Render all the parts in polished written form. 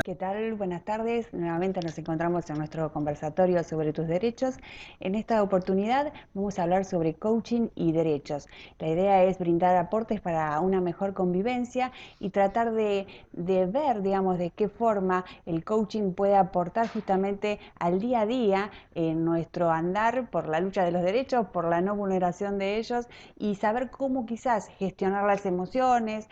¿Qué tal? Buenas tardes. Nuevamente nos encontramos en nuestro conversatorio sobre tus derechos. En esta oportunidad vamos a hablar sobre coaching y derechos. La idea es brindar aportes para una mejor convivencia y tratar de ver, digamos, de qué forma el coaching puede aportar justamente al día a día en nuestro andar por la lucha de los derechos, por la no vulneración de ellos y saber cómo quizás gestionar las emociones,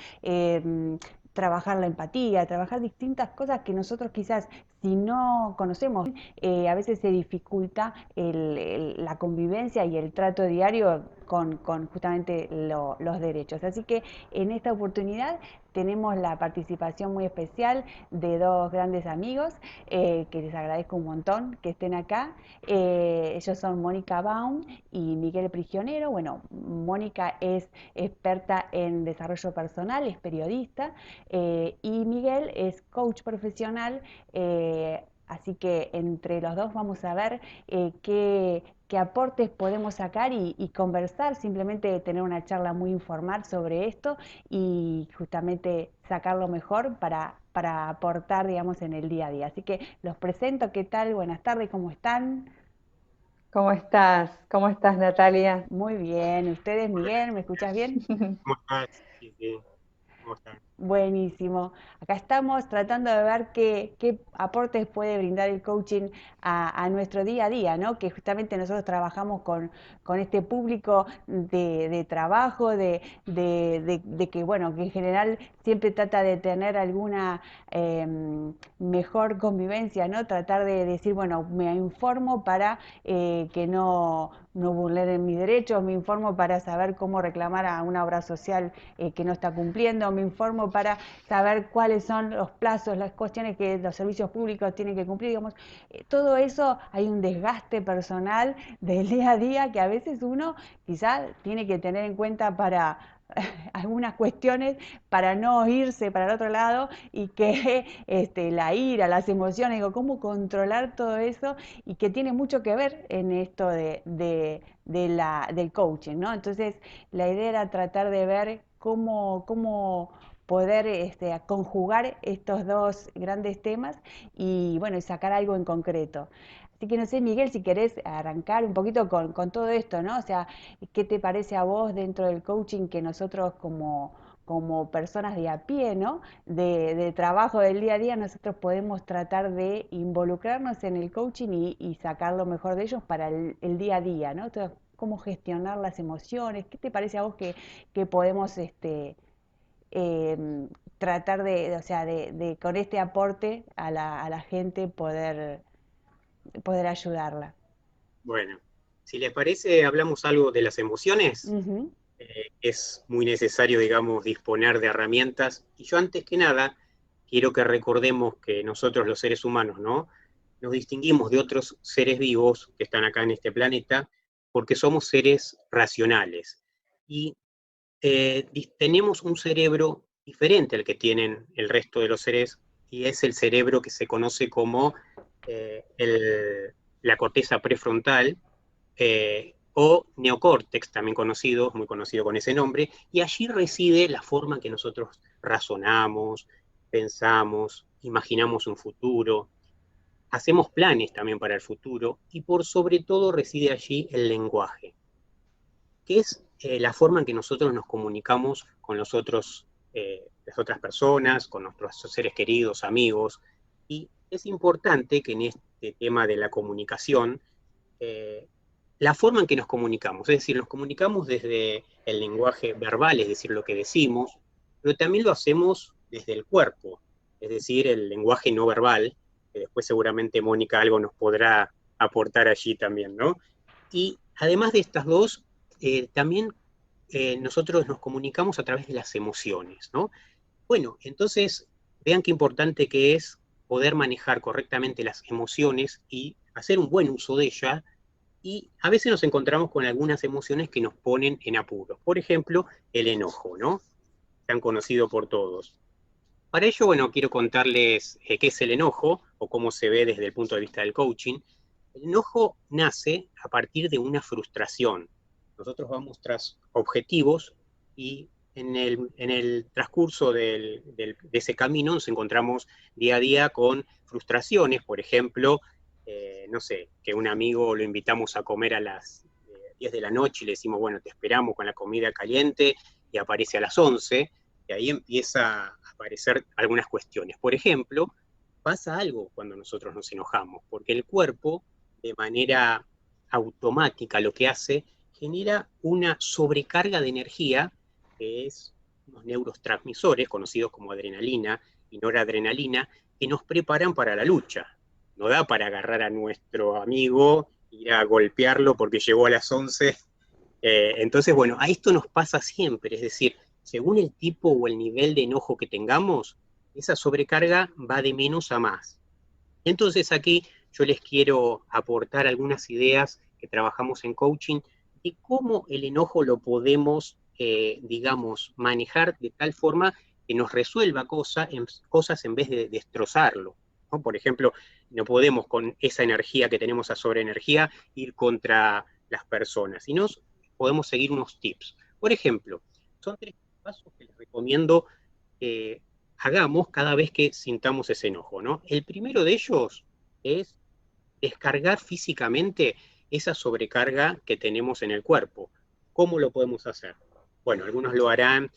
trabajar la empatía, trabajar distintas cosas que nosotros quizás si no conocemos, a veces se dificulta la convivencia y el trato diario con justamente los derechos. Así que en esta oportunidad tenemos la participación muy especial de dos grandes amigos que les agradezco un montón que estén acá. Ellos son Mónica Baum y Miguel Prigionero. Bueno, Mónica es experta en desarrollo personal, es periodista, y Miguel es coach profesional, así que entre los dos vamos a ver qué aportes podemos sacar y conversar, simplemente tener una charla muy informal sobre esto y justamente sacar lo mejor para aportar, digamos, en el día a día. Así que los presento, ¿qué tal? Buenas tardes, ¿cómo están? ¿Cómo estás? ¿Cómo estás, Natalia? Muy bien, ¿ustedes, Miguel? ¿Me escuchas bien? ¿Cómo estás? Sí, sí, ¿cómo estás? Buenísimo. Acá estamos tratando de ver qué aportes puede brindar el coaching a nuestro día a día, ¿no? Que justamente nosotros trabajamos con este público de trabajo, de que, bueno, que en general siempre trata de tener alguna mejor convivencia, ¿no? Tratar de decir, bueno, me informo para que no vulneren mis derechos, me informo para saber cómo reclamar a una obra social que no está cumpliendo, me informo para saber cuáles son los plazos, las cuestiones que los servicios públicos tienen que cumplir, digamos, todo eso hay un desgaste personal del día a día que a veces uno quizás tiene que tener en cuenta para algunas cuestiones para no irse para el otro lado y que la ira, las emociones, digo, cómo controlar todo eso y que tiene mucho que ver en esto del coaching, ¿no? Entonces, la idea era tratar de ver cómo poder conjugar estos dos grandes temas y bueno, y sacar algo en concreto. Así que no sé, Miguel, si querés arrancar un poquito con todo esto, ¿no? O sea, ¿qué te parece a vos dentro del coaching que nosotros como personas de a pie, ¿no? De trabajo del día a día, nosotros podemos tratar de involucrarnos en el coaching y sacar lo mejor de ellos para el día a día, ¿no? Entonces, cómo gestionar las emociones, ¿qué te parece a vos que podemos eh, tratar o sea, con este aporte a la gente poder ayudarla? Bueno, si les parece, hablamos algo de las emociones. Ujú. Es muy necesario, digamos, disponer de herramientas. Y yo antes que nada, quiero que recordemos que nosotros los seres humanos, ¿no? Nos distinguimos de otros seres vivos que están acá en este planeta porque somos seres racionales. Y tenemos un cerebro diferente al que tienen el resto de los seres, y es el cerebro que se conoce como la corteza prefrontal, o neocórtex, también conocido, muy conocido con ese nombre, y allí reside la forma en que nosotros razonamos, pensamos, imaginamos un futuro, hacemos planes también para el futuro, y por sobre todo reside allí el lenguaje, que es la forma en que nosotros nos comunicamos con las otras personas, con nuestros seres queridos, amigos. Y es importante que en este tema de la comunicación, eh, la forma en que nos comunicamos, es decir, nos comunicamos desde el lenguaje verbal, es decir, lo que decimos, pero también lo hacemos desde el cuerpo, es decir, el lenguaje no verbal, que después seguramente Mónica algo nos podrá aportar allí también, ¿no? Y además de estas dos, también nosotros nos comunicamos a través de las emociones, ¿no? Bueno, entonces vean qué importante que es poder manejar correctamente las emociones y hacer un buen uso de ellas, y a veces nos encontramos con algunas emociones que nos ponen en apuros. Por ejemplo, el enojo, ¿no? Tan conocido por todos. Para ello, bueno, quiero contarles qué es el enojo o cómo se ve desde el punto de vista del coaching. El enojo nace a partir de una frustración. Nosotros vamos tras objetivos y en el transcurso de ese camino nos encontramos día a día con frustraciones, por ejemplo, no sé, que un amigo lo invitamos a comer a las 10 de la noche y le decimos, bueno, te esperamos con la comida caliente, y aparece a las 11, y ahí empieza a aparecer algunas cuestiones. Por ejemplo, pasa algo cuando nosotros nos enojamos, porque el cuerpo, de manera automática, lo que hace, genera una sobrecarga de energía, que es unos neurotransmisores conocidos como adrenalina y noradrenalina, que nos preparan para la lucha. No da para agarrar a nuestro amigo, ir a golpearlo porque llegó a las 11. Entonces, bueno, a esto nos pasa siempre, es decir, según el tipo o el nivel de enojo que tengamos, esa sobrecarga va de menos a más. Entonces aquí yo les quiero aportar algunas ideas que trabajamos en coaching de cómo el enojo lo podemos, digamos, manejar de tal forma que nos resuelva cosas en vez de destrozarlo, ¿no? Por ejemplo, no podemos con esa energía que tenemos, a sobreenergía, ir contra las personas, sino podemos seguir unos tips. Por ejemplo, son 3 pasos que les recomiendo que hagamos cada vez que sintamos ese enojo, ¿no? El primero de ellos es descargar físicamente esa sobrecarga que tenemos en el cuerpo. ¿Cómo lo podemos hacer? Bueno, algunos lo harán,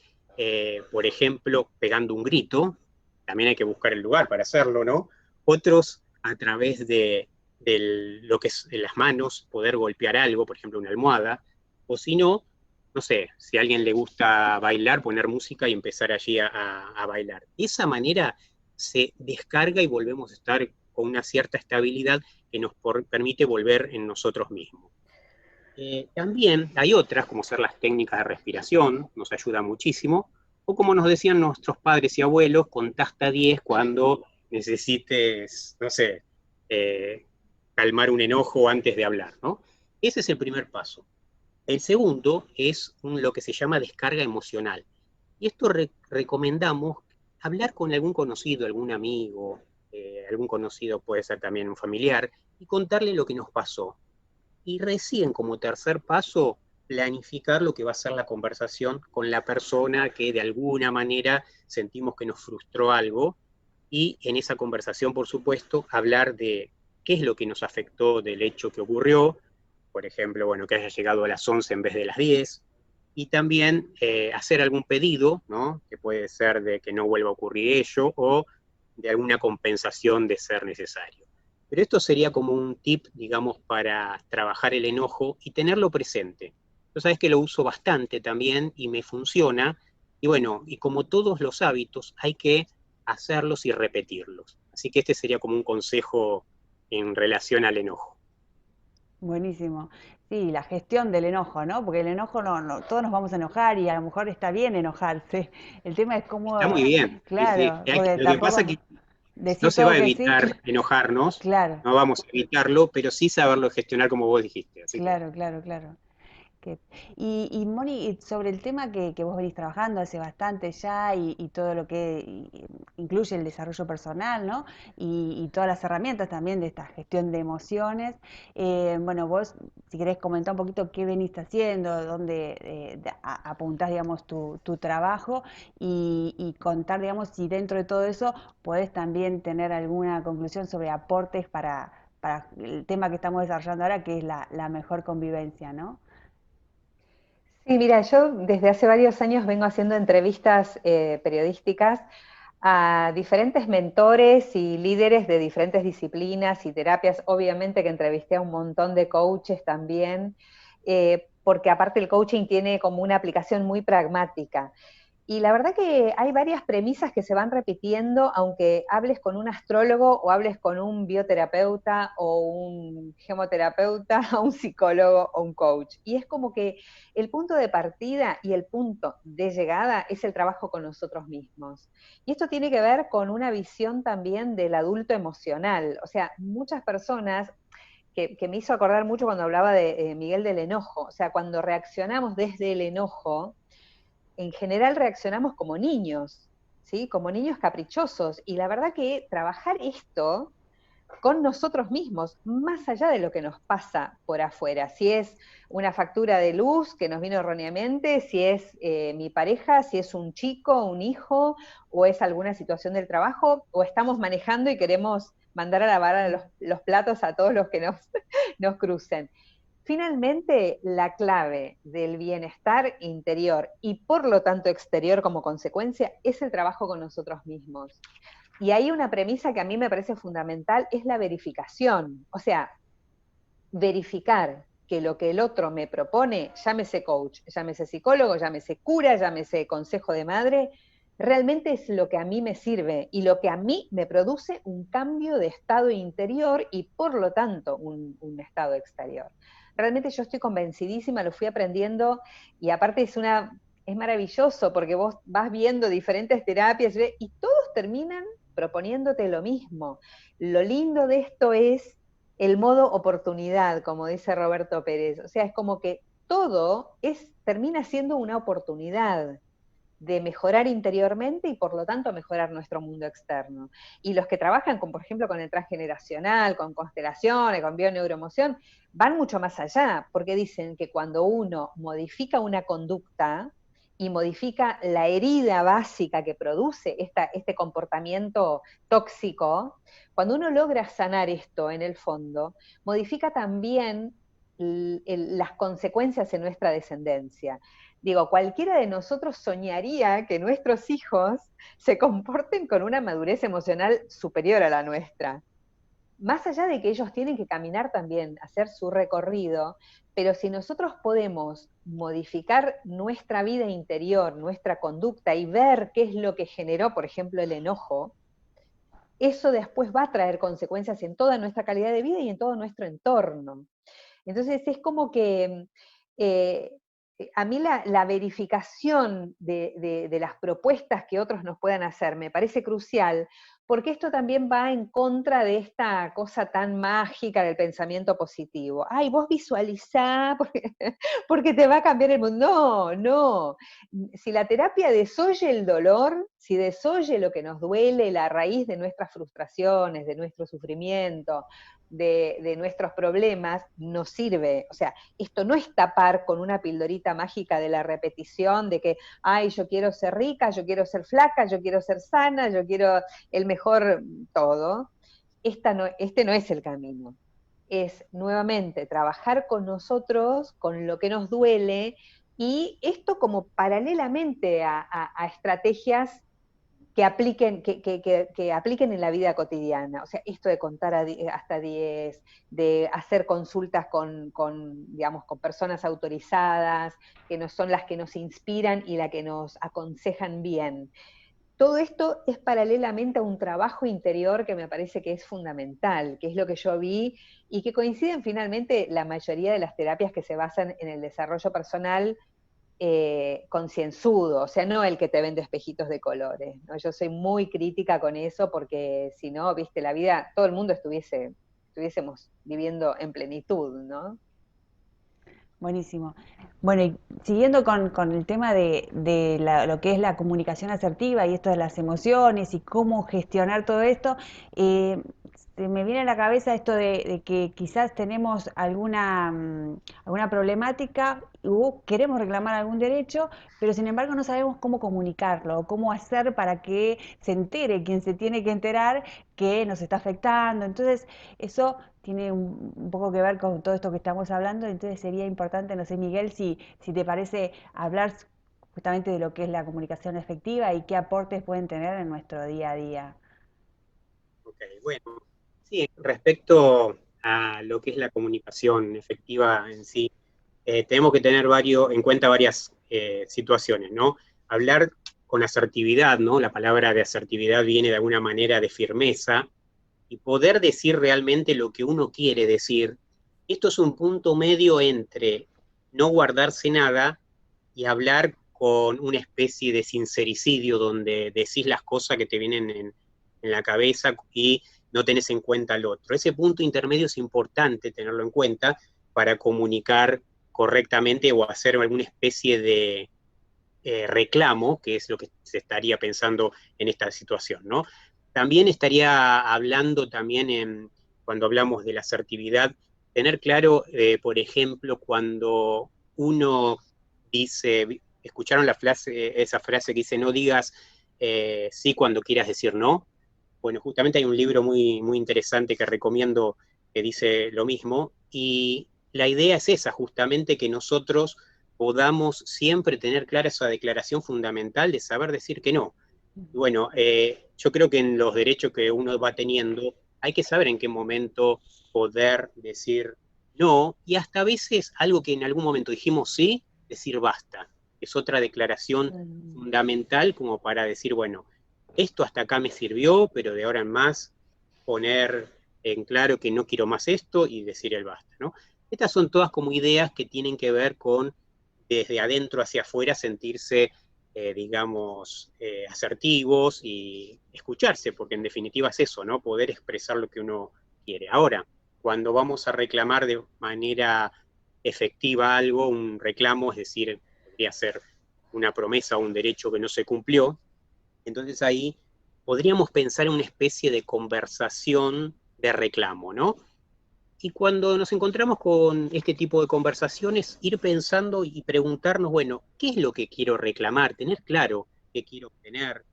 por ejemplo, pegando un grito. También hay que buscar el lugar para hacerlo, ¿no? Otros a través de lo que es en las manos, poder golpear algo, por ejemplo, una almohada, o si no, no sé, si a alguien le gusta bailar, poner música y empezar allí a bailar. De esa manera se descarga y volvemos a estar con una cierta estabilidad que nos permite volver en nosotros mismos. También hay otras, como ser las técnicas de respiración, nos ayuda muchísimo, o como nos decían nuestros padres y abuelos, contá hasta 10 cuando necesites, no sé, calmar un enojo antes de hablar, ¿no? Ese es el primer paso. El segundo es lo que se llama descarga emocional. Y esto recomendamos hablar con algún conocido, algún amigo, algún conocido puede ser también un familiar, y contarle lo que nos pasó. Y recién, como tercer paso, planificar lo que va a ser la conversación con la persona que de alguna manera sentimos que nos frustró algo, y en esa conversación, por supuesto, hablar de qué es lo que nos afectó del hecho que ocurrió, por ejemplo, bueno, que haya llegado a las 11 en vez de las 10, y también hacer algún pedido, ¿no? Que puede ser de que no vuelva a ocurrir ello, o de alguna compensación de ser necesario. Pero esto sería como un tip, digamos, para trabajar el enojo y tenerlo presente. Tú sabes que lo uso bastante también y me funciona, y bueno, y como todos los hábitos, hay que hacerlos y repetirlos. Así que este sería como un consejo en relación al enojo. Buenísimo. Sí, la gestión del enojo, ¿no? Porque el enojo todos nos vamos a enojar y a lo mejor está bien enojarse. El tema es Está cómo, muy bien, sí, sí. claro, porque Lo que pasa tampoco es que no decir se va todo a que sí, evitar enojarnos, claro, no vamos a evitarlo, pero sí saberlo gestionar como vos dijiste. Así que claro, claro, claro. Que- y Moni, y sobre el tema que vos venís trabajando hace bastante ya y todo lo que incluye el desarrollo personal, ¿no? Y todas las herramientas también de esta gestión de emociones. Bueno, vos, si querés comentar un poquito qué venís haciendo, dónde apuntás, digamos, tu trabajo y contar, digamos, si dentro de todo eso podés también tener alguna conclusión sobre aportes para el tema que estamos desarrollando ahora, que es la mejor convivencia, ¿no? Sí, mira, yo desde hace varios años vengo haciendo entrevistas periodísticas a diferentes mentores y líderes de diferentes disciplinas y terapias. Obviamente que entrevisté a un montón de coaches también, porque aparte el coaching tiene como una aplicación muy pragmática. Y la verdad que hay varias premisas que se van repitiendo, aunque hables con un astrólogo o hables con un bioterapeuta o un gemoterapeuta o un psicólogo o un coach. Y es como que el punto de partida y el punto de llegada es el trabajo con nosotros mismos. Y esto tiene que ver con una visión también del adulto emocional. O sea, muchas personas que me hizo acordar mucho cuando hablaba de Miguel del enojo. O sea, cuando reaccionamos desde el enojo, en general reaccionamos como niños, ¿sí? Como niños caprichosos. Y la verdad que trabajar esto, con nosotros mismos, más allá de lo que nos pasa por afuera. Si es una factura de luz que nos vino erróneamente, si es mi pareja, si es un chico, un hijo, o es alguna situación del trabajo, o estamos manejando y queremos mandar a lavar los platos a todos los que nos crucen. Finalmente, la clave del bienestar interior y por lo tanto exterior como consecuencia es el trabajo con nosotros mismos. Y hay una premisa que a mí me parece fundamental, es la verificación. O sea, verificar que lo que el otro me propone, llámese coach, llámese psicólogo, llámese cura, llámese consejo de madre, realmente es lo que a mí me sirve y lo que a mí me produce un cambio de estado interior y por lo tanto un estado exterior. Realmente yo estoy convencidísima, lo fui aprendiendo y aparte es maravilloso porque vos vas viendo diferentes terapias y todos terminan proponiéndote lo mismo. Lo lindo de esto es el modo oportunidad, como dice Roberto Pérez. O sea, es como que todo termina siendo una oportunidad de mejorar interiormente y por lo tanto mejorar nuestro mundo externo. Y los que trabajan con, por ejemplo, con el transgeneracional, con constelaciones, con bioneuroemoción, van mucho más allá, porque dicen que cuando uno modifica una conducta y modifica la herida básica que produce este comportamiento tóxico, cuando uno logra sanar esto en el fondo, modifica también las consecuencias en nuestra descendencia. Digo, cualquiera de nosotros soñaría que nuestros hijos se comporten con una madurez emocional superior a la nuestra. Más allá de que ellos tienen que caminar también, hacer su recorrido, pero si nosotros podemos modificar nuestra vida interior, nuestra conducta y ver qué es lo que generó, por ejemplo, el enojo, eso después va a traer consecuencias en toda nuestra calidad de vida y en todo nuestro entorno. Entonces es como que a mí la verificación de las propuestas que otros nos puedan hacer me parece crucial, porque esto también va en contra de esta cosa tan mágica del pensamiento positivo. Ay, vos visualizá porque te va a cambiar el mundo. No, no. Si la terapia desoye el dolor, si desoye lo que nos duele, la raíz de nuestras frustraciones, de nuestro sufrimiento, de nuestros problemas, nos sirve. O sea, esto no es tapar con una pildorita mágica de la repetición de que, ay, yo quiero ser rica, yo quiero ser flaca, yo quiero ser sana, yo quiero el mejor todo. Este no es el camino. Es nuevamente trabajar con nosotros, con lo que nos duele, y esto como paralelamente a estrategias que apliquen en la vida cotidiana. O sea, esto de contar hasta 10, de hacer consultas digamos, con personas autorizadas, que no son las que nos inspiran y las que nos aconsejan bien. Todo esto es paralelamente a un trabajo interior que me parece que es fundamental, que es lo que yo vi y que coinciden finalmente la mayoría de las terapias que se basan en el desarrollo personal concienzudo, o sea, no el que te vende espejitos de colores, ¿no? Yo soy muy crítica con eso porque si no, viste, la vida, todo el mundo estuviésemos viviendo en plenitud, ¿no? Buenísimo. Bueno, y siguiendo con el tema de lo que es la comunicación asertiva y esto de las emociones y cómo gestionar todo esto, se me viene a la cabeza esto de que quizás tenemos alguna problemática o queremos reclamar algún derecho, pero sin embargo no sabemos cómo comunicarlo, cómo hacer para que se entere quien se tiene que enterar que nos está afectando. Entonces, eso tiene un poco que ver con todo esto que estamos hablando, entonces sería importante, no sé, Miguel, si te parece hablar justamente de lo que es la comunicación efectiva y qué aportes pueden tener en nuestro día a día. Ok, bueno, sí, respecto a lo que es la comunicación efectiva en sí, tenemos que tener en cuenta varias situaciones, ¿no? Hablar con asertividad, ¿no? La palabra de asertividad viene de alguna manera de firmeza, y poder decir realmente lo que uno quiere decir. Esto es un punto medio entre no guardarse nada y hablar con una especie de sincericidio donde decís las cosas que te vienen en la cabeza y no tenés en cuenta al otro. Ese punto intermedio es importante tenerlo en cuenta para comunicar correctamente o hacer alguna especie de reclamo, que es lo que se estaría pensando en esta situación, ¿no? También estaría hablando también cuando hablamos de la asertividad, tener claro, por ejemplo, cuando uno dice, ¿escucharon esa frase que dice no digas sí cuando quieras decir no? Bueno, justamente hay un libro muy, muy interesante que recomiendo que dice lo mismo, y la idea es esa, justamente que nosotros podamos siempre tener clara esa declaración fundamental de saber decir que no. Y bueno, yo creo que en los derechos que uno va teniendo hay que saber en qué momento poder decir no, y hasta a veces algo que en algún momento dijimos sí, decir basta. Es otra declaración fundamental como para decir, bueno, esto hasta acá me sirvió, pero de ahora en más poner en claro que no quiero más esto y decir el basta, ¿no? Estas son todas como ideas que tienen que ver con desde adentro hacia afuera sentirse, digamos, asertivos y escucharse, porque en definitiva es eso, ¿no? Poder expresar lo que uno quiere. Ahora, cuando vamos a reclamar de manera efectiva algo, un reclamo, es decir, podría ser una promesa o un derecho que no se cumplió, entonces ahí podríamos pensar en una especie de conversación de reclamo, ¿no? Y cuando nos encontramos con este tipo de conversaciones, ir pensando y preguntarnos, bueno, ¿qué es lo que quiero reclamar? Tener claro qué quiero obtener.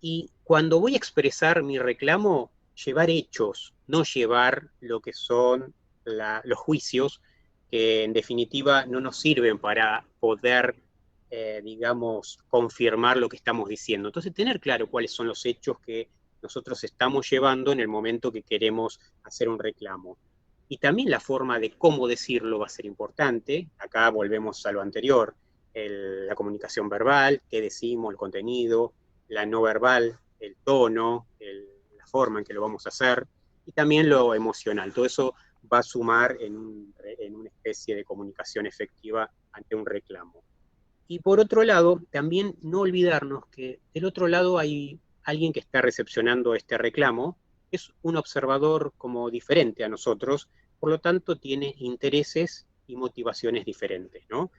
Y cuando voy a expresar mi reclamo, llevar hechos, no llevar lo que son los juicios, que en definitiva no nos sirven para poder, digamos, confirmar lo que estamos diciendo. Entonces, tener claro cuáles son los hechos que nosotros estamos llevando en el momento que queremos hacer un reclamo. Y también la forma de cómo decirlo va a ser importante. Acá volvemos a lo anterior, la comunicación verbal, qué decimos, el contenido, la no verbal, el tono, la forma en que lo vamos a hacer, y también lo emocional. Todo eso va a sumar en una especie de comunicación efectiva ante un reclamo. Y por otro lado, también no olvidarnos que del otro lado hay alguien que está recepcionando este reclamo, es un observador como diferente a nosotros, por lo tanto tiene intereses y motivaciones diferentes, ¿no?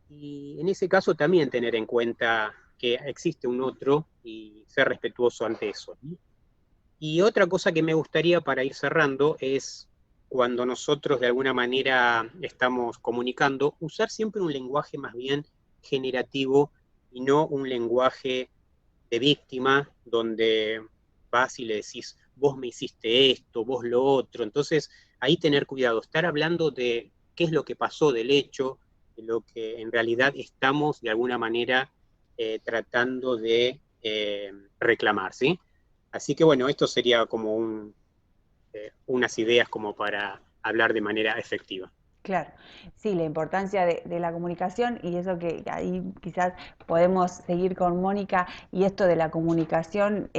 Y en ese caso también tener en cuenta que existe un otro y ser respetuoso ante eso, ¿no? Y otra cosa que me gustaría para ir cerrando es cuando nosotros de alguna manera estamos comunicando, usar siempre un lenguaje más bien generativo y no un lenguaje de víctima donde vas y le decís, vos me hiciste esto, vos lo otro. Entonces, ahí tener cuidado, estar hablando de qué es lo que pasó del hecho, de lo que en realidad estamos de alguna manera tratando de reclamar, ¿sí? Así que bueno, esto sería como unas ideas como para hablar de manera efectiva. Claro, sí, la importancia de la comunicación y eso que ahí quizás podemos seguir con Mónica y esto de la comunicación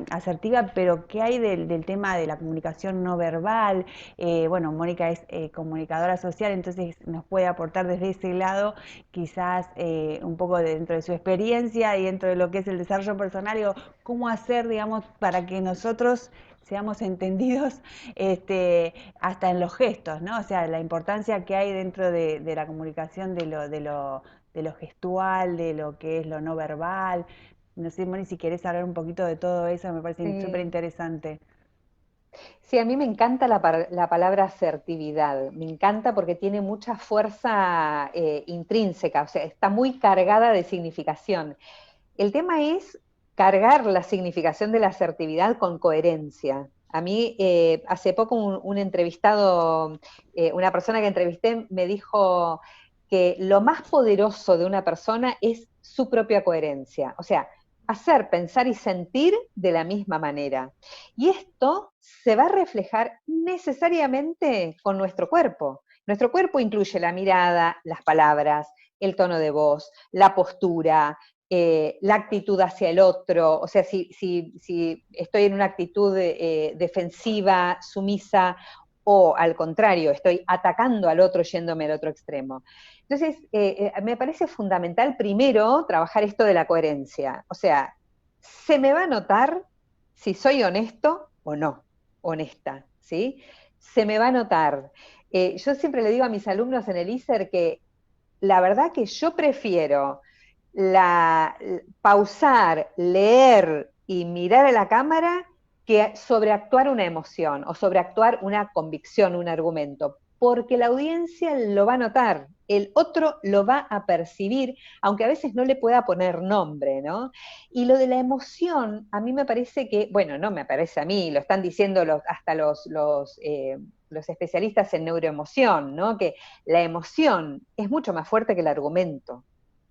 asertiva, pero ¿qué hay del tema de la comunicación no verbal? Bueno, Mónica es comunicadora social, entonces nos puede aportar desde ese lado quizás un poco dentro de su experiencia y dentro de lo que es el desarrollo personal, digo, cómo hacer, digamos, para que nosotros seamos entendidos hasta en los gestos, ¿no? O sea, la importancia que hay dentro de la comunicación de lo gestual, de lo que es lo no verbal. No sé, Moni, si querés hablar un poquito de todo eso, me parece súper Sí. interesante. Sí, a mí me encanta la palabra asertividad, me encanta porque tiene mucha fuerza intrínseca, o sea, está muy cargada de significación. El tema es cargar la significación de la asertividad con coherencia. A mí, hace poco un entrevistado, una persona que entrevisté me dijo que lo más poderoso de una persona es su propia coherencia, o sea, hacer, pensar y sentir de la misma manera. Y esto se va a reflejar necesariamente con nuestro cuerpo. Nuestro cuerpo incluye la mirada, las palabras, el tono de voz, la postura, la actitud hacia el otro, o sea, si estoy en una actitud defensiva, sumisa, o al contrario, estoy atacando al otro yéndome al otro extremo. Entonces, me parece fundamental primero trabajar esto de la coherencia, o sea, se me va a notar si soy honesto o no, honesta, ¿sí? Se me va a notar. Yo siempre le digo a mis alumnos en el ISER que la verdad que yo prefiero pausar, leer y mirar a la cámara que sobreactuar una emoción o sobreactuar una convicción, un argumento, porque la audiencia lo va a notar, el otro lo va a percibir, aunque a veces no le pueda poner nombre, ¿no? Y lo de la emoción, a mí me parece que, bueno, no me parece a mí, lo están diciendo hasta los especialistas en neuroemoción, ¿no? Que la emoción es mucho más fuerte que el argumento.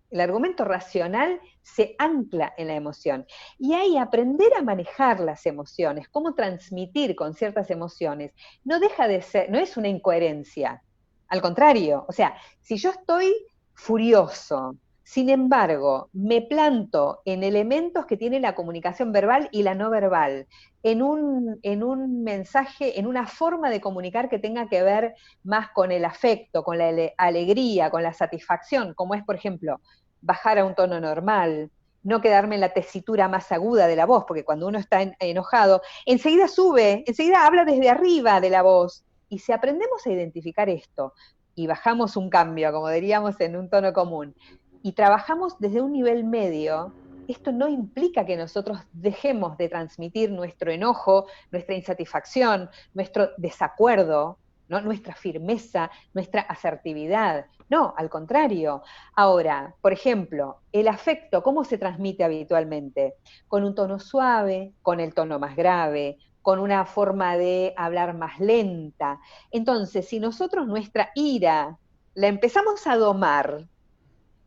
El argumento racional se ancla en la emoción. Y ahí aprender a manejar las emociones, cómo transmitir con ciertas emociones, no deja de ser, no es una incoherencia. Al contrario, o sea, si yo estoy furioso, sin embargo, me planto en elementos que tiene la comunicación verbal y la no verbal, en un mensaje, en una forma de comunicar que tenga que ver más con el afecto, con la alegría, con la satisfacción, como es, por ejemplo, bajar a un tono normal, no quedarme en la tesitura más aguda de la voz, porque cuando uno está enojado, enseguida sube, enseguida habla desde arriba de la voz. Y si aprendemos a identificar esto y bajamos un cambio, como diríamos, en un tono común, y trabajamos desde un nivel medio, esto no implica que nosotros dejemos de transmitir nuestro enojo, nuestra insatisfacción, nuestro desacuerdo, ¿no? Nuestra firmeza, nuestra asertividad. No, al contrario. Ahora, por ejemplo, el afecto, ¿cómo se transmite habitualmente? Con un tono suave, con el tono más grave, con una forma de hablar más lenta. Entonces, si nosotros nuestra ira la empezamos a domar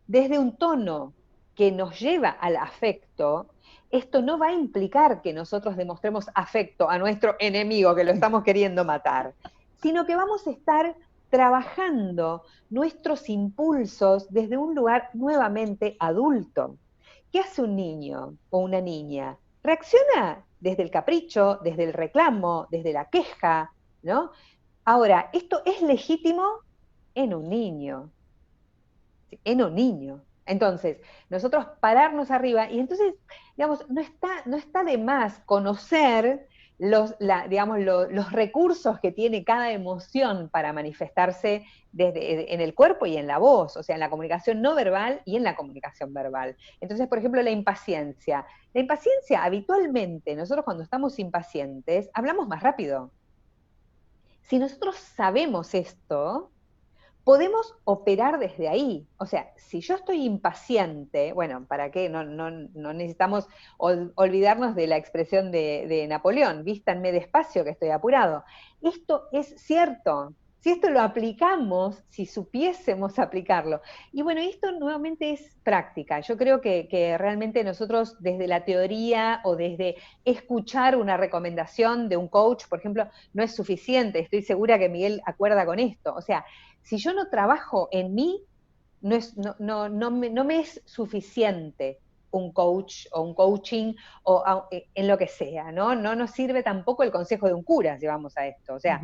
desde un tono que nos lleva al afecto, esto no va a implicar que nosotros demostremos afecto a nuestro enemigo que lo estamos queriendo matar, sino que vamos a estar trabajando nuestros impulsos desde un lugar nuevamente adulto. ¿Qué hace un niño o una niña? Reacciona desde el capricho, desde el reclamo, desde la queja, ¿no? Ahora, esto es legítimo en un niño, en un niño. Entonces, nosotros pararnos arriba, y entonces, digamos, no está de más conocer los recursos que tiene cada emoción para manifestarse en el cuerpo y en la voz, o sea, en la comunicación no verbal y en la comunicación verbal. Entonces, por ejemplo, la impaciencia. La impaciencia, habitualmente, nosotros cuando estamos impacientes, hablamos más rápido. Si nosotros sabemos esto, podemos operar desde ahí. O sea, si yo estoy impaciente, bueno, ¿para qué? No necesitamos olvidarnos de la expresión de Napoleón, vístanme despacio que estoy apurado. Esto es cierto. Si esto lo aplicamos, si supiésemos aplicarlo. Y bueno, esto nuevamente es práctica. Yo creo que realmente nosotros desde la teoría o desde escuchar una recomendación de un coach, por ejemplo, no es suficiente. Estoy segura que Miguel acuerda con esto. O sea, si yo no trabajo en mí, no me es suficiente un coach o un coaching o en lo que sea, ¿no? No nos sirve tampoco el consejo de un cura si vamos a esto. O sea,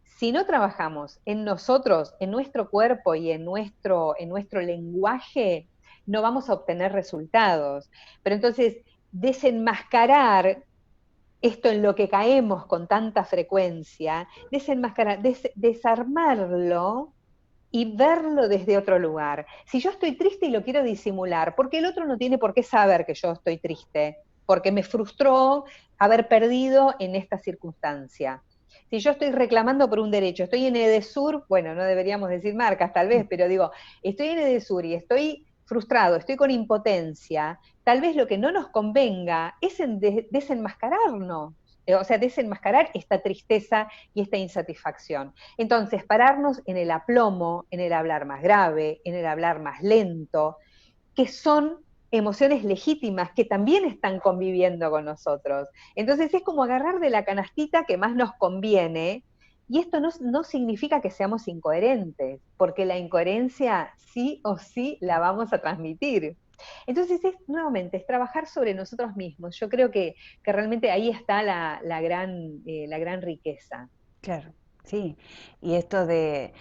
si no trabajamos en nosotros, en nuestro cuerpo y en nuestro lenguaje, no vamos a obtener resultados. Pero entonces, desenmascarar esto en lo que caemos con tanta frecuencia, desenmascarar, desarmarlo y verlo desde otro lugar. Si yo estoy triste y lo quiero disimular, porque el otro no tiene por qué saber que yo estoy triste, porque me frustró haber perdido en esta circunstancia. Si yo estoy reclamando por un derecho, estoy en Edesur, bueno, no deberíamos decir marcas tal vez, pero digo, estoy en Edesur y estoy frustrado, estoy con impotencia, tal vez lo que no nos convenga es desenmascararnos, o sea, desenmascarar esta tristeza y esta insatisfacción. Entonces, pararnos en el aplomo, en el hablar más grave, en el hablar más lento, que son emociones legítimas que también están conviviendo con nosotros. Entonces es como agarrar de la canastita que más nos conviene, y esto no significa que seamos incoherentes, porque la incoherencia sí o sí la vamos a transmitir. Entonces, nuevamente, es trabajar sobre nosotros mismos. Yo creo que realmente ahí está la gran riqueza. Claro, sí. Y esto de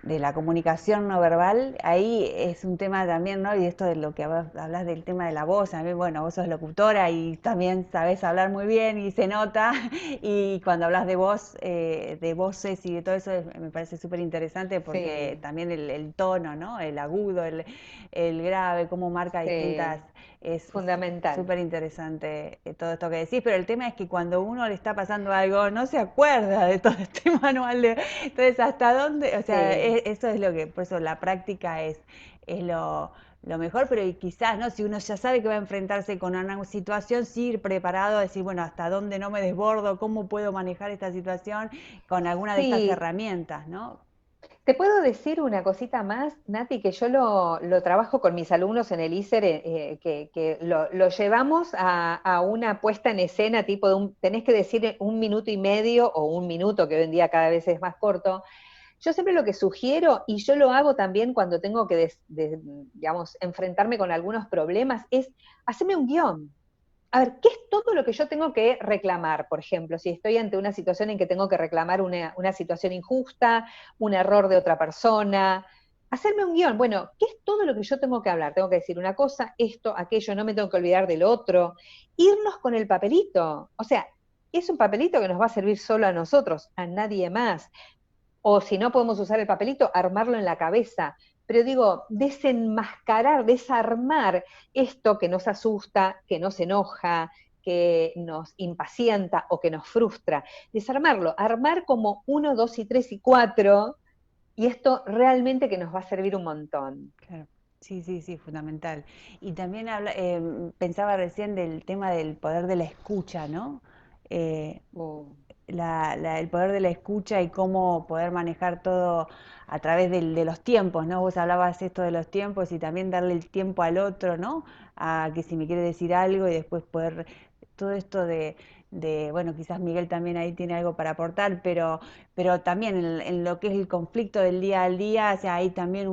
la comunicación no verbal, ahí es un tema también, ¿no? Y esto de lo que hablas del tema de la voz, a mí, bueno, vos sos locutora y también sabés hablar muy bien y se nota, y cuando hablas de voz, de voces y de todo eso, me parece súper interesante porque Sí, también el tono, ¿no? El agudo, el grave, cómo marca sí. distintas Es Fundamental. súper interesante todo esto que decís, pero el tema es que cuando uno le está pasando algo, no se acuerda de todo este manual entonces, ¿hasta dónde? O sea, Sí. eso es lo que, por eso la práctica es lo mejor, pero y quizás, ¿no? Si uno ya sabe que va a enfrentarse con una situación, sí ir preparado a decir, bueno, ¿hasta dónde no me desbordo? ¿Cómo puedo manejar esta situación con alguna de estas Sí, herramientas, ¿no? te puedo decir una cosita más, Nati, que yo lo trabajo con mis alumnos en el ISER, que lo llevamos a una puesta en escena, tipo tenés que decir 1 minuto y medio o 1 minuto, que hoy en día cada vez es más corto. Yo siempre lo que sugiero, y yo lo hago también cuando tengo que, digamos, enfrentarme con algunos problemas, es hacerme un guión. A ver, ¿qué es todo lo que yo tengo que reclamar? Por ejemplo, si estoy ante una situación en que tengo que reclamar una situación injusta, un error de otra persona, hacerme un guión. Bueno, ¿qué es todo lo que yo tengo que hablar? Tengo que decir una cosa, esto, aquello, no me tengo que olvidar del otro. Irnos con el papelito. O sea, es un papelito que nos va a servir solo a nosotros, a nadie más. O si no podemos usar el papelito, armarlo en la cabeza. Pero digo, desenmascarar, desarmar esto que nos asusta, que nos enoja, que nos impacienta o que nos frustra. Desarmarlo, armar como 1, 2 y 3 y 4, y esto realmente que nos va a servir un montón. Claro. Sí, sí, sí, fundamental. Y también pensaba recién del tema del poder de la escucha, ¿no? Eh, Uh, el poder de la escucha y cómo poder manejar todo a través de los tiempos, ¿no? Vos hablabas esto de los tiempos y también darle el tiempo al otro, ¿no? A que si me quiere decir algo y después poder, todo esto bueno, quizás Miguel también ahí tiene algo para aportar, pero también en lo que es el conflicto del día al día, o sea, hay también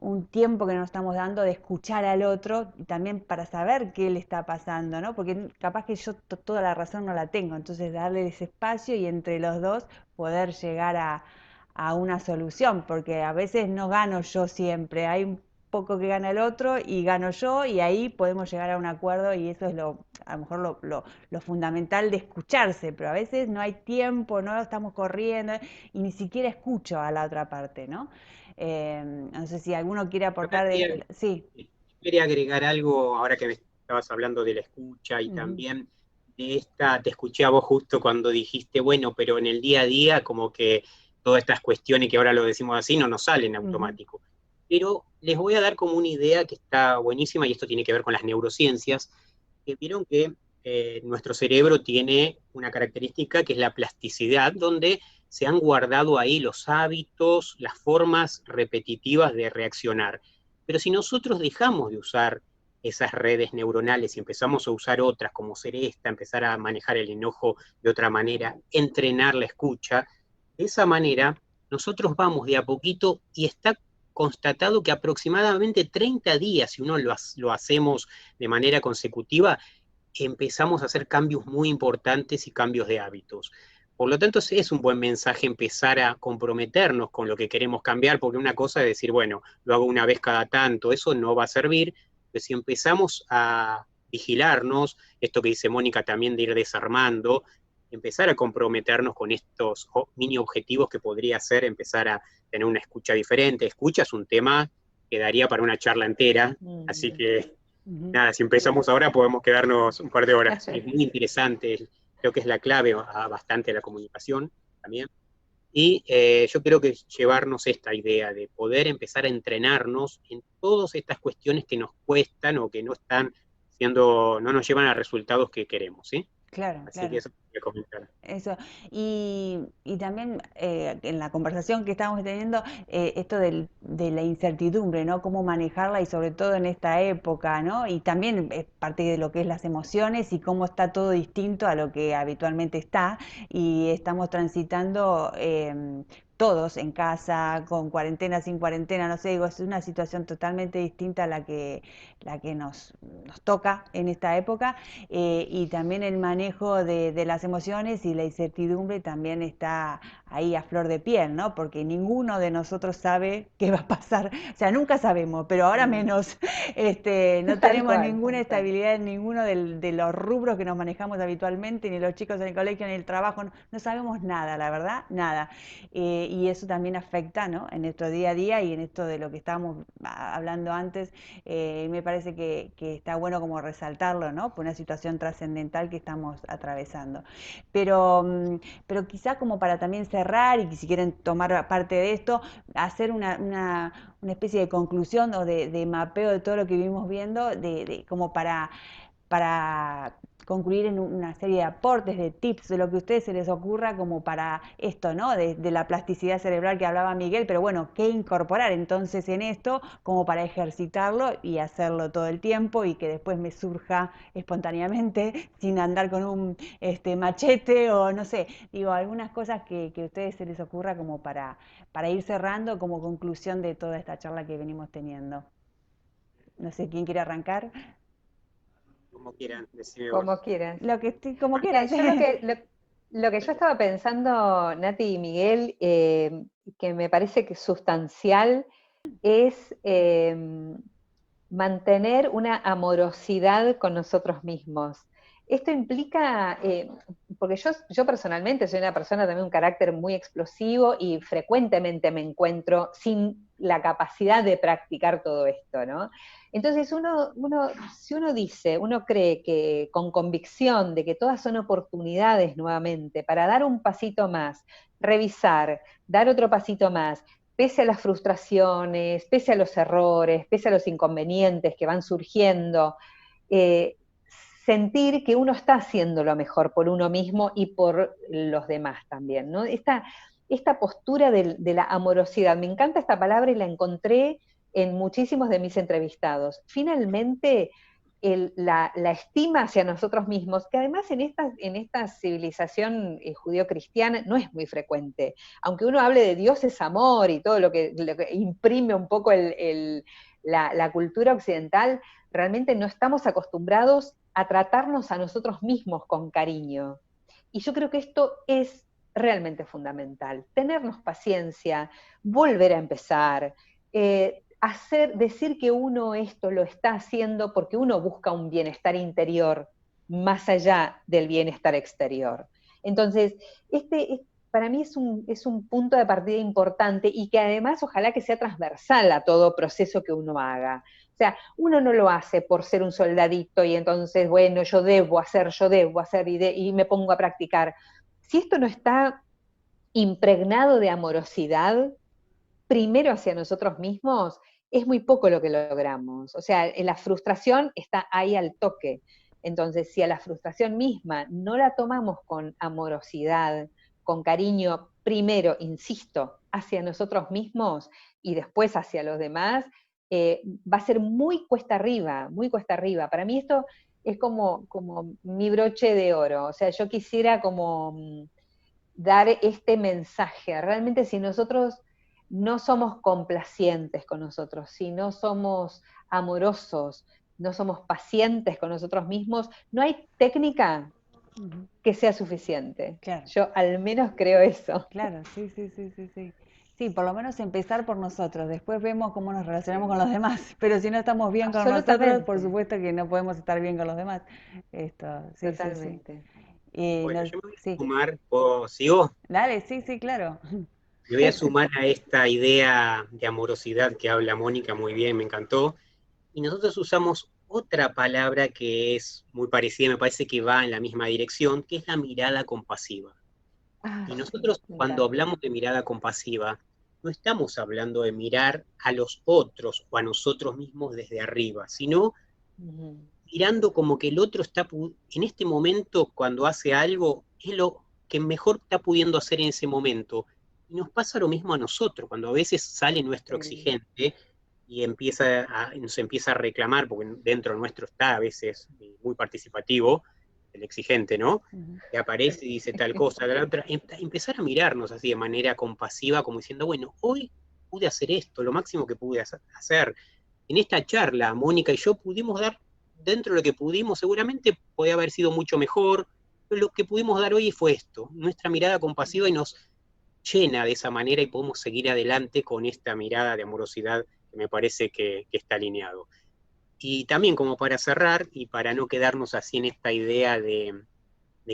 un tiempo que nos estamos dando de escuchar al otro y también para saber qué le está pasando, ¿no? Porque capaz que yo toda la razón no la tengo, entonces darle ese espacio y entre los dos poder llegar a una solución, porque a veces no gano yo siempre, hay un poco que gana el otro y gano yo y ahí podemos llegar a un acuerdo y eso es a lo mejor lo fundamental de escucharse, pero a veces no hay tiempo, no estamos corriendo y ni siquiera escucho a la otra parte, ¿no? No sé si alguno quiere Yo aportar de... Sí. quería agregar algo ahora que me estabas hablando de la escucha y Ujú, también de esta, te escuché a vos justo cuando dijiste, bueno, pero en el día a día como que todas estas cuestiones que ahora lo decimos así no nos salen ujú, automático. Pero les voy a dar como una idea que está buenísima y esto tiene que ver con las neurociencias, que vieron que nuestro cerebro tiene una característica que es la plasticidad, donde se han guardado ahí los hábitos, las formas repetitivas de reaccionar. Pero si nosotros dejamos de usar esas redes neuronales y empezamos a usar otras, como ser esta, empezar a manejar el enojo de otra manera, entrenar la escucha, de esa manera nosotros vamos de a poquito y está constatado que aproximadamente 30 días, si uno lo hacemos de manera consecutiva, empezamos a hacer cambios muy importantes y cambios de hábitos. Por lo tanto, es un buen mensaje empezar a comprometernos con lo que queremos cambiar, porque una cosa es decir, bueno, lo hago una vez cada tanto, eso no va a servir, pero si empezamos a vigilarnos, esto que dice Mónica también de ir desarmando, empezar a comprometernos con estos mini objetivos que podría ser empezar a tener una escucha diferente. Escucha es un tema que daría para una charla entera, así mm, que ujú. nada, si empezamos ahora podemos quedarnos un par de horas. Es muy interesante, creo que es la clave a bastante de la comunicación también. Y yo creo que llevarnos esta idea de poder empezar a entrenarnos en todas estas cuestiones que nos cuestan o que no están siendo, no nos llevan a resultados que queremos, ¿sí? Claro, Así que claro. eso quería comentar. Eso. Y también en la conversación que estábamos teniendo, esto de la incertidumbre, ¿no? Cómo manejarla y sobre todo en esta época, ¿no? Y también es parte de lo que es las emociones y cómo está todo distinto a lo que habitualmente está. Y estamos transitando todos en casa, con cuarentena, sin cuarentena, no sé, digo, es una situación totalmente distinta a la que nos toca en esta época y también el manejo de las emociones y la incertidumbre también está ahí a flor de piel, ¿no? Porque ninguno de nosotros sabe qué va a pasar, o sea, nunca sabemos, pero ahora mm. menos, no Tal tenemos cual, ninguna tal cual. estabilidad en ninguno de los rubros que nos manejamos habitualmente, ni los chicos en el colegio, ni el trabajo, no sabemos nada, la verdad, nada. y eso también afecta, ¿no?, en nuestro día a día y en esto de lo que estábamos hablando antes. Me parece que está bueno como resaltarlo, ¿no?, por una situación trascendental que estamos atravesando. Pero, pero quizá como para también cerrar, y si quieren tomar parte de esto, hacer una especie de conclusión o de mapeo de todo lo que vivimos viendo, como para concluir en una serie de aportes, de tips, de lo que a ustedes se les ocurra como para esto, ¿no?, de la plasticidad cerebral que hablaba Miguel, pero bueno, ¿qué incorporar entonces en esto como para ejercitarlo y hacerlo todo el tiempo y que después me surja espontáneamente sin andar con un machete o no sé, digo, algunas cosas que a ustedes se les ocurra como para ir cerrando como conclusión de toda esta charla que venimos teniendo? No sé, ¿quién quiere arrancar? Como quieran, decime vos. Como quieras. Lo que como Mira, quieran, yo sí. lo que yo estaba pensando, Nati y Miguel, que me parece que es sustancial, es mantener una amorosidad con nosotros mismos. Esto implica, porque yo personalmente soy una persona también un carácter muy explosivo y frecuentemente me encuentro sin la capacidad de practicar todo esto, ¿no? Entonces si uno cree que con convicción de que todas son oportunidades nuevamente para dar un pasito más, revisar, dar otro pasito más, pese a las frustraciones, pese a los errores, pese a los inconvenientes que van surgiendo, eh, sentir que uno está haciendo lo mejor por uno mismo y por los demás también, ¿no? Esta postura de la amorosidad, me encanta esta palabra y la encontré en muchísimos de mis entrevistados. Finalmente, la estima hacia nosotros mismos, que además en esta civilización judío-cristiana no es muy frecuente. Aunque uno hable de Dios es amor y todo lo que imprime un poco la cultura occidental, realmente no estamos acostumbrados a tratarnos a nosotros mismos con cariño. Y yo creo que esto es realmente fundamental. Tenernos paciencia, volver a empezar, decir que uno esto lo está haciendo porque uno busca un bienestar interior más allá del bienestar exterior. Entonces, para mí es un punto de partida importante y que además ojalá que sea transversal a todo proceso que uno haga. O sea, uno no lo hace por ser un soldadito y entonces, bueno, yo debo hacer y me pongo a practicar. Si esto no está impregnado de amorosidad, primero hacia nosotros mismos, es muy poco lo que logramos. O sea, la frustración está ahí al toque. Entonces, si a la frustración misma no la tomamos con amorosidad, con cariño, primero, insisto, hacia nosotros mismos y después hacia los demás, va a ser muy cuesta arriba, muy cuesta arriba. Para mí esto es como mi broche de oro. O sea, yo quisiera como dar este mensaje. Realmente si nosotros no somos complacientes con nosotros, si no somos amorosos, no somos pacientes con nosotros mismos, no hay técnica que sea suficiente. Claro, Yo al menos creo eso. claro, sí, sí, sí, sí, sí. Sí, por lo menos empezar por nosotros, después vemos cómo nos relacionamos con los demás, pero si no estamos bien con nosotros, por Absolutamente, supuesto que no podemos estar bien con los demás. Esto, sí, sí, sí. totalmente. Bueno, yo me voy a Sí, sumar, ¿sigo? dale, sí, sí, claro. Me voy a sumar a esta idea de amorosidad que habla Mónica muy bien, me encantó. Y nosotros usamos otra palabra que es muy parecida, me parece que va en la misma dirección, que es la mirada compasiva. Ah, Y sí, nosotros me cuando encanta. hablamos de mirada compasiva, no estamos hablando de mirar a los otros o a nosotros mismos desde arriba, sino Ujú. mirando como que el otro está, en este momento, cuando hace algo, es lo que mejor está pudiendo hacer en ese momento. Y nos pasa lo mismo a nosotros, cuando a veces sale nuestro Sí, exigente y nos empieza a reclamar, porque dentro nuestro está a veces muy participativo, el exigente, ¿no? Ujú. Que aparece y dice tal cosa, la otra, empezar a mirarnos así de manera compasiva, como diciendo, bueno, hoy pude hacer esto, lo máximo que pude hacer. En esta charla, Mónica y yo pudimos dar, dentro de lo que pudimos, seguramente podía haber sido mucho mejor, pero lo que pudimos dar hoy fue esto, nuestra mirada compasiva y nos llena de esa manera y podemos seguir adelante con esta mirada de amorosidad que me parece que está alineado. Y también como para cerrar y para no quedarnos así en esta idea de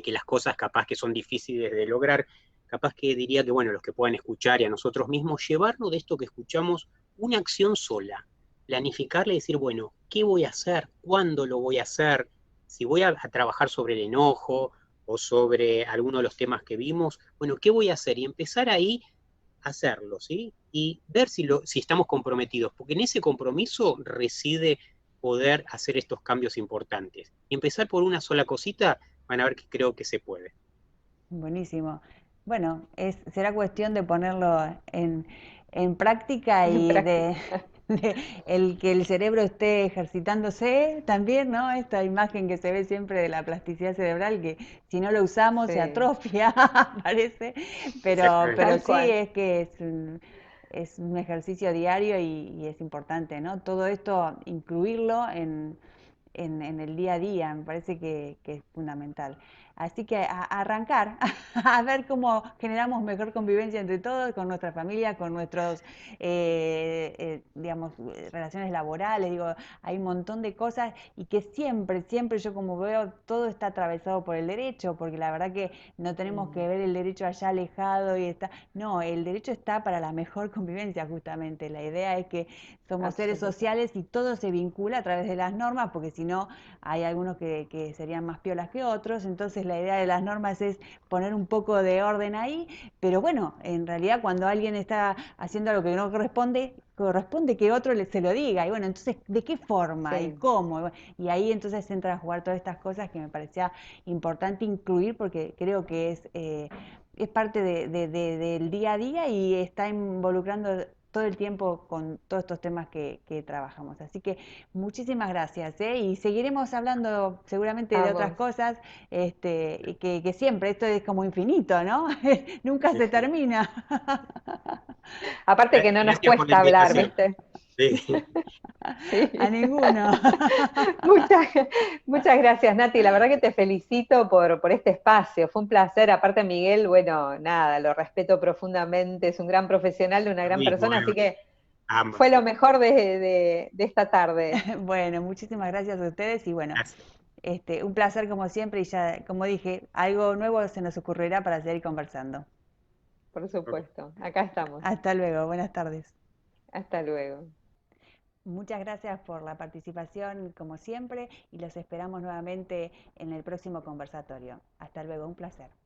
que las cosas capaz que son difíciles de lograr, capaz que diría que, bueno, los que puedan escuchar y a nosotros mismos, llevarnos de esto que escuchamos una acción sola, planificarle y decir, bueno, ¿qué voy a hacer? ¿Cuándo lo voy a hacer? Si voy a trabajar sobre el enojo o sobre alguno de los temas que vimos, bueno, ¿qué voy a hacer? Y empezar ahí a hacerlo, ¿sí? Y ver si estamos comprometidos, porque en ese compromiso reside poder hacer estos cambios importantes. Y empezar por una sola cosita, van a ver que creo que se puede. Buenísimo. Bueno, será cuestión de ponerlo en práctica En y práctica. el que el cerebro esté ejercitándose también, ¿no? Esta imagen que se ve siempre de la plasticidad cerebral, que si no lo usamos se Sí, atrofia, parece, pero Exactamente. tal sí cual. es que es un ejercicio diario y es importante, ¿no? Todo esto incluirlo en el día a día, me parece que es fundamental. Así que a arrancar, a ver cómo generamos mejor convivencia entre todos, con nuestra familia, con nuestros, digamos, relaciones laborales, digo, hay un montón de cosas y que siempre, siempre yo como veo, todo está atravesado por el derecho, porque la verdad que no tenemos que Mm, ver el derecho allá alejado y está, no, el derecho está para la mejor convivencia justamente, la idea es que somos seres absolutamente. sociales y todo se vincula a través de las normas, porque si no, hay algunos que serían más piolas que otros, entonces la idea de las normas es poner un poco de orden ahí, pero bueno, en realidad cuando alguien está haciendo algo que no corresponde, corresponde que otro se lo diga, y bueno, entonces, ¿de qué forma y Sí, cómo? Y ahí entonces entran a jugar todas estas cosas que me parecía importante incluir porque creo que es parte del día a día y está involucrando todo el tiempo con todos estos temas que trabajamos. Así que muchísimas gracias, ¿eh? Y seguiremos hablando seguramente a de otras vos. cosas, y que siempre esto es como infinito, ¿no? Nunca se termina. Aparte que no nos Gracias por la cuesta hablar, invitación. ¿viste? Sí. A Sí. ninguno. Muchas, muchas gracias, Nati. La verdad que te felicito por este espacio. Fue un placer. Aparte, Miguel, bueno, nada, lo respeto profundamente. Es un gran profesional, una Lo gran mismo, persona, así Eva. que fue Ambas. lo mejor de esta tarde. Bueno, muchísimas gracias a ustedes y bueno, Gracias. un placer como siempre y ya, como dije, algo nuevo se nos ocurrirá para seguir conversando. Por supuesto. Acá estamos. Hasta luego, buenas tardes. Hasta luego. Muchas gracias por la participación como siempre y los esperamos nuevamente en el próximo conversatorio. Hasta luego, un placer.